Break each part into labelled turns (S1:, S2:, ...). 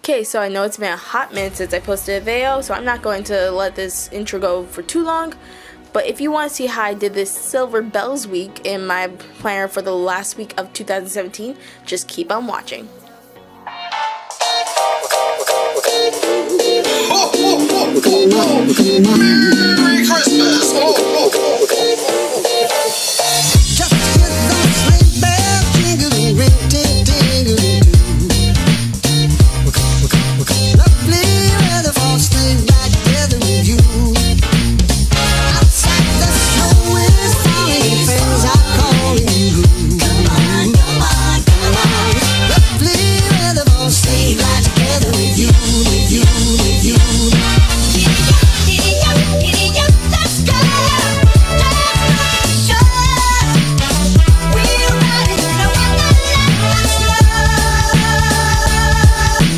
S1: Okay, so I know it's been a hot minute since I posted a video, so I'm not going to let this intro go for too long. But if you want to see how I did this Silver Bells week in my planner for the last week of 2017, just keep on watching.
S2: Merry Christmas!
S3: Just hear those sleigh bells jingling, ring, ting, tingling too. Lovely weather for staying right together with you. Outside the snow is falling and friends are calling you. Come on, come on, come on. Lovely weather for staying right together with you, with you, with you. Giddy up, let's go. Let's go. We're riding in a wonderland of love.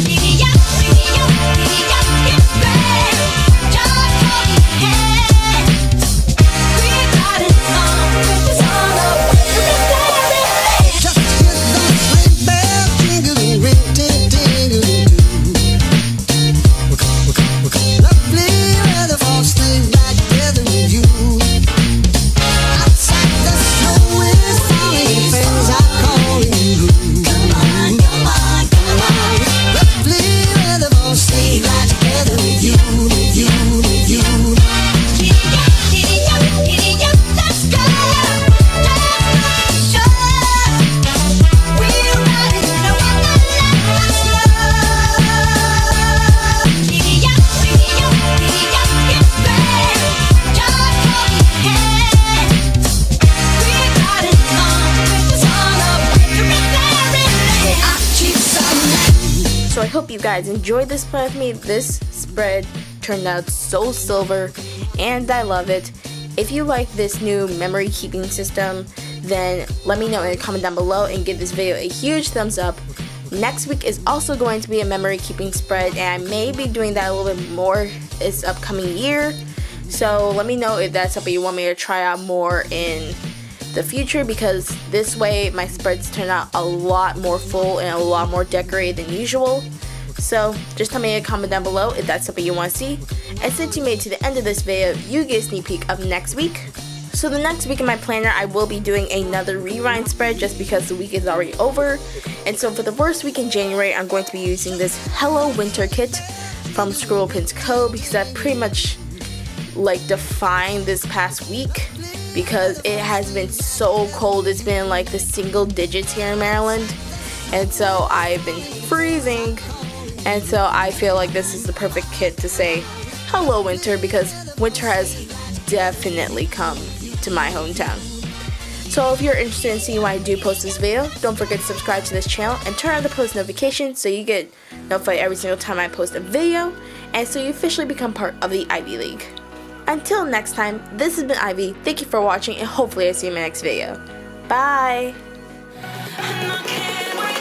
S3: Giddy up, it's grand. Just hold your hands. We're riding on with the song of winter. Just hear those sleigh bells jingling, ring, ting, tingling too. Lovely weather for staying right together with you. Outside the snow is falling and friends are calling you. Come on, come on, come on. Lovely weather for staying right together with you, with you, with you. Giddy up, let's go. Let's go. We're riding in a wonderland of love. Giddy up, it's grand. Just hold your hands. We're riding on with the song of winter and I keep summoning.
S1: So I hope you guys enjoyed this plan with me. This spread turned out so silver and I love it. If you like this new memory keeping system, then let me know in the comment down below and give this video a huge thumbs up. Next week is also going to be a memory keeping spread and I may be doing that a little bit more this upcoming year. So let me know if that's something you want me to try out more in the future, because this way my spreads turn out a lot more full and a lot more decorated than usual. So just tell me in a comment down below if that's something you want to see. And since you made it to the end of this video, you get a sneak peek of next week. So the next week in my planner, I will be doing another rewind spread just because the week is already over. And so for the first week in January, I'm going to be using this Hello Winter kit from Scribble Pins Co. because that pretty much like defined this past week, because it has been so cold. It's been like the single digits here in Maryland, and so I've been freezing, and so I feel like this is the perfect kit to say hello winter, because winter has definitely come to my hometown. So if you're interested in seeing why I do post this video, don't forget to subscribe to this channel and turn on the post notifications so you get notified every single time I post a video, and so you officially become part of the Ivy League. Until next time, this has been Ivy. Thank you for watching, and hopefully I see you in my next video. Bye!
S3: We'll be right back.